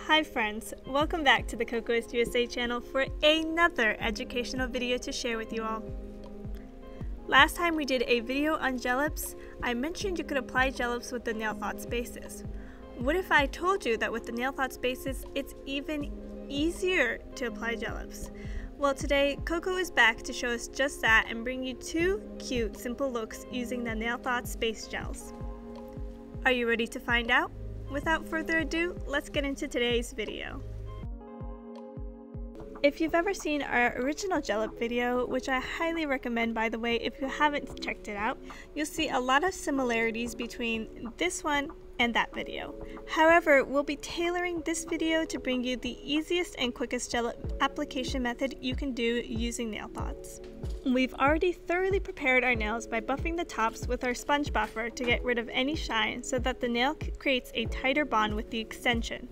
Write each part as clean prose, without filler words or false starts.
Hi friends, welcome back to the Kokoist USA channel for another educational video to share with you all. Last time we did a video on Gelips, I mentioned you could apply Gelips with the nail thought spaces. What if I told you that with the nail thought spaces, it's even easier to apply Gelips? Well, today Koko is back to show us just that and bring you two cute, simple looks using the nail thought space gels. Are you ready to find out? Without further ado, let's get into today's video. If you've ever seen our original Gelip video, which I highly recommend by the way if you haven't checked it out, you'll see a lot of similarities between this one and that video. However, we'll be tailoring this video to bring you the easiest and quickest Gelip application method you can do using nail thoughts. We've already thoroughly prepared our nails by buffing the tops with our sponge buffer to get rid of any shine so that the nail creates a tighter bond with the extension.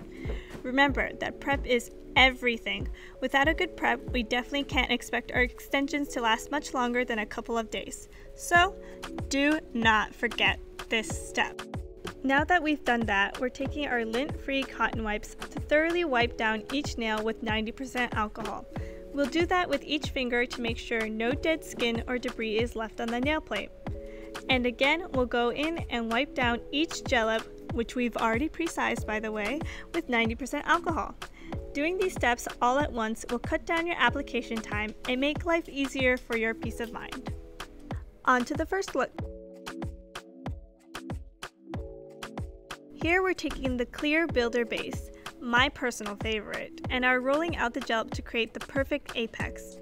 Remember that prep is everything. Without a good prep, we definitely can't expect our extensions to last much longer than a couple of days. So, do not forget this step. Now that we've done that, we're taking our lint-free cotton wipes to thoroughly wipe down each nail with 90% alcohol. We'll do that with each finger to make sure no dead skin or debris is left on the nail plate. And again, we'll go in and wipe down each Gelip, which we've already pre-sized by the way, with 90% alcohol. Doing these steps all at once will cut down your application time and make life easier for your peace of mind. On to the first look. Here we're taking the clear builder base, my personal favorite, and are rolling out the Gelip to create the perfect apex.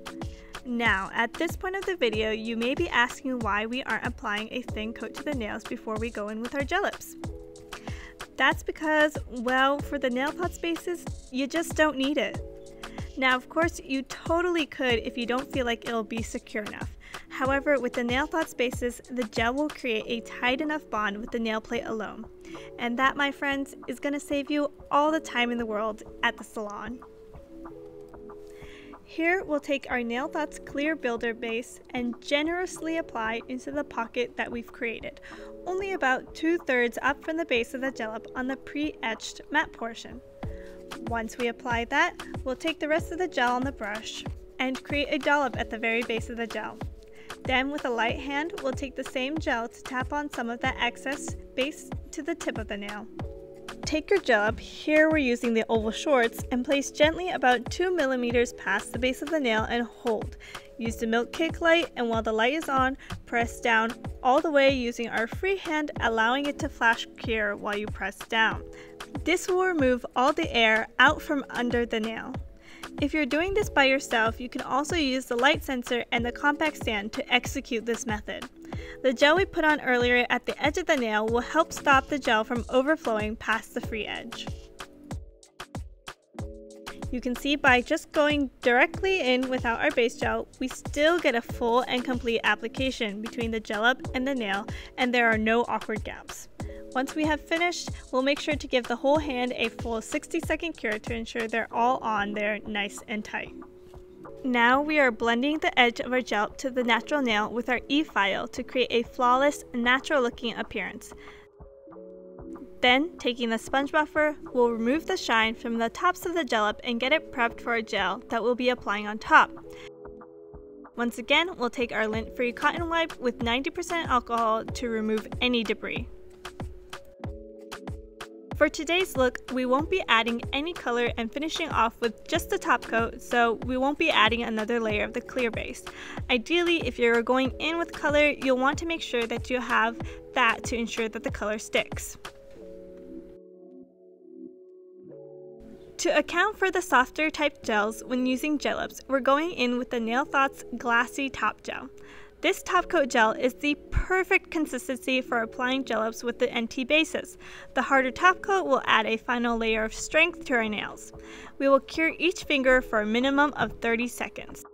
Now, at this point of the video, you may be asking why we aren't applying a thin coat to the nails before we go in with our Gelips. That's because, well, for the nail pot spaces, you just don't need it. Now, of course, you totally could if you don't feel like it'll be secure enough. However, with the nail thought spaces, the gel will create a tight enough bond with the nail plate alone. And that, my friends, is going to save you all the time in the world at the salon. Here, we'll take our Nail Thought's clear builder base and generously apply into the pocket that we've created, only about 2/3 up from the base of the Gelip on the pre-etched matte portion. Once we apply that, we'll take the rest of the gel on the brush and create a dollop at the very base of the gel. Then with a light hand, we'll take the same gel to tap on some of that excess base to the tip of the nail. Take your Gelip, here we're using the oval shorts, and place gently about 2 mm past the base of the nail and hold. Use the milk cake light, and while the light is on, press down all the way using our free hand, allowing it to flash clear while you press down. This will remove all the air out from under the nail. If you're doing this by yourself, you can also use the light sensor and the compact stand to execute this method. The gel we put on earlier at the edge of the nail will help stop the gel from overflowing past the free edge. You can see by just going directly in without our base gel, we still get a full and complete application between the Gelip and the nail, and there are no awkward gaps. Once we have finished, we'll make sure to give the whole hand a full 60-second cure to ensure they're all on there nice and tight. Now we are blending the edge of our gel to the natural nail with our E-file to create a flawless, natural-looking appearance. Then, taking the sponge buffer, we'll remove the shine from the tops of the Gelip and get it prepped for our gel that we'll be applying on top. Once again, we'll take our lint-free cotton wipe with 90% alcohol to remove any debris. For today's look, we won't be adding any color and finishing off with just the top coat, so we won't be adding another layer of the clear base. Ideally, if you're going in with color, you'll want to make sure that you have that to ensure that the color sticks. To account for the softer type gels when using Gelips, we're going in with the Nail Thought's Glassy Top Gel. This top coat gel is the perfect consistency for applying Gelips with the NT bases. The harder top coat will add a final layer of strength to our nails. We will cure each finger for a minimum of 30 seconds.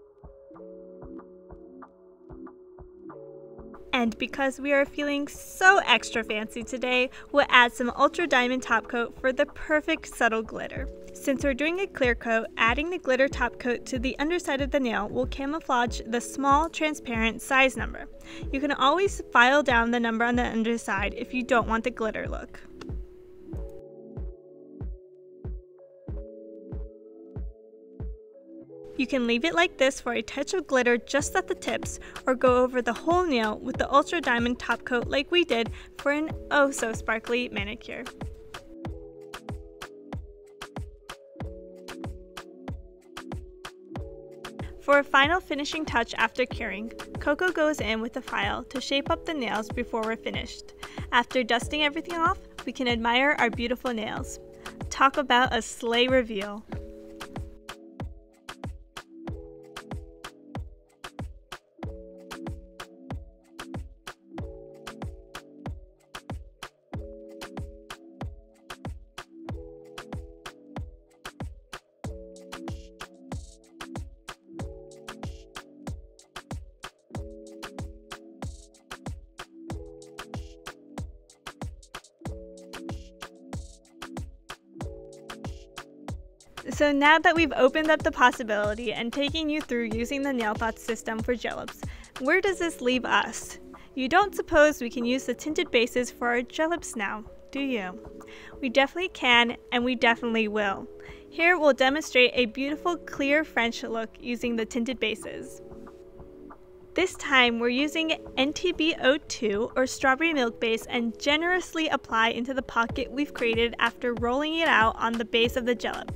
And because we are feeling so extra fancy today, we'll add some Ultra Diamond top coat for the perfect subtle glitter. Since we're doing a clear coat, adding the glitter top coat to the underside of the nail will camouflage the small, transparent size number. You can always file down the number on the underside if you don't want the glitter look. You can leave it like this for a touch of glitter just at the tips, or go over the whole nail with the Ultra Diamond top coat like we did for an oh so sparkly manicure. For a final finishing touch after curing, Koko goes in with a file to shape up the nails before we're finished. After dusting everything off, we can admire our beautiful nails. Talk about a slay reveal! So now that we've opened up the possibility and taken you through using the Nail Thoughts system for Gelips, where does this leave us? You don't suppose we can use the tinted bases for our Gelips now, do you? We definitely can, and we definitely will. Here we'll demonstrate a beautiful clear French look using the tinted bases. This time we're using NTB-02 or strawberry milk base and generously apply into the pocket we've created after rolling it out on the base of the Gelip.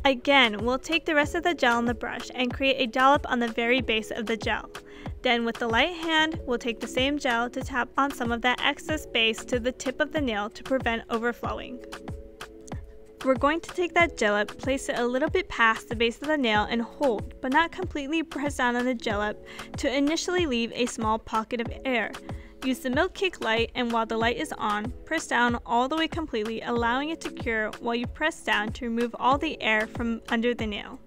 Again, we'll take the rest of the gel on the brush and create a dollop on the very base of the gel. Then with the light hand, we'll take the same gel to tap on some of that excess base to the tip of the nail to prevent overflowing. We're going to take that Gelip, place it a little bit past the base of the nail and hold, but not completely press down on the Gelip, to initially leave a small pocket of air. Use the Milk Cake light, and while the light is on, press down all the way completely, allowing it to cure while you press down to remove all the air from under the nail.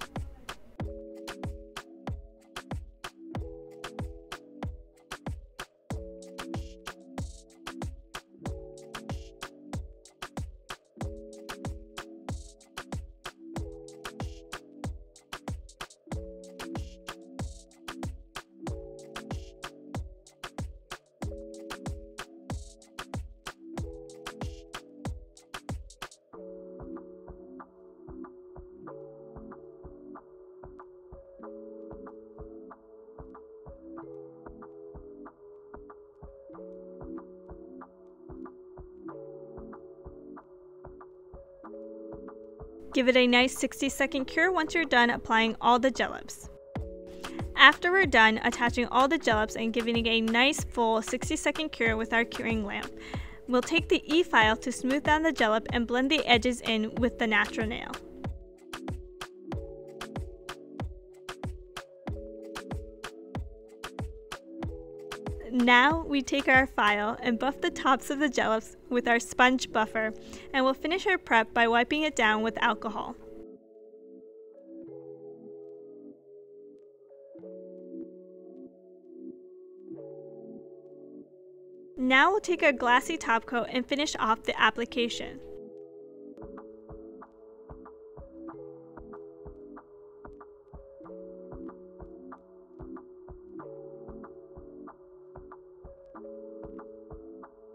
Give it a nice 60-second cure once you're done applying all the Gelips. After we're done attaching all the Gelips and giving it a nice full 60-second cure with our curing lamp, we'll take the E-file to smooth down the Gelip and blend the edges in with the natural nail. Now we take our file and buff the tops of the Gelips with our sponge buffer, and we'll finish our prep by wiping it down with alcohol. Now we'll take our glassy top coat and finish off the application.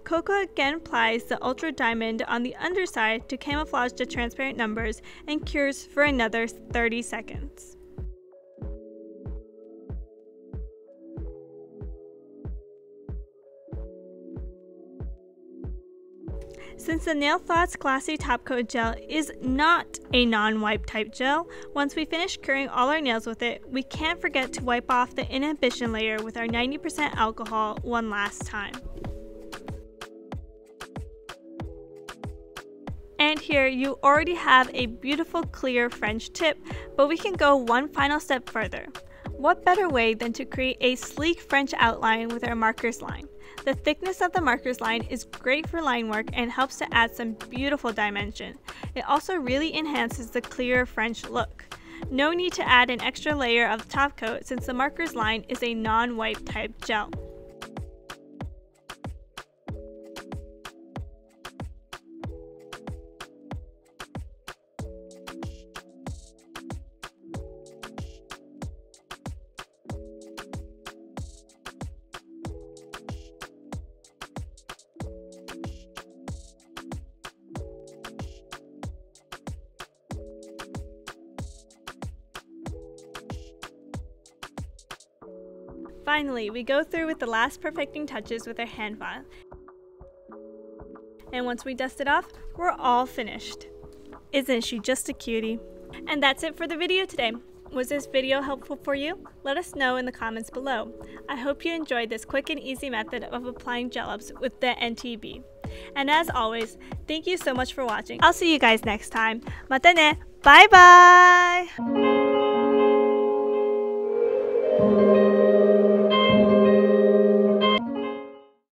Koko again applies the Ultra Diamond on the underside to camouflage the transparent numbers and cures for another 30 seconds. Since the Nail Thoughts Glassy Top Coat Gel is not a non-wipe type gel, once we finish curing all our nails with it, we can't forget to wipe off the inhibition layer with our 90% alcohol one last time. And here you already have a beautiful clear French tip, but we can go one final step further. What better way than to create a sleek French outline with our markers line? The thickness of the markers line is great for line work and helps to add some beautiful dimension. It also really enhances the clear French look. No need to add an extra layer of top coat since the markers line is a non-wipe type gel. Finally, we go through with the last perfecting touches with our hand file. And once we dust it off, we're all finished. Isn't she just a cutie? And that's it for the video today. Was this video helpful for you? Let us know in the comments below. I hope you enjoyed this quick and easy method of applying Gelips with the NTB. And as always, thank you so much for watching. I'll see you guys next time. Mata ne! Bye bye!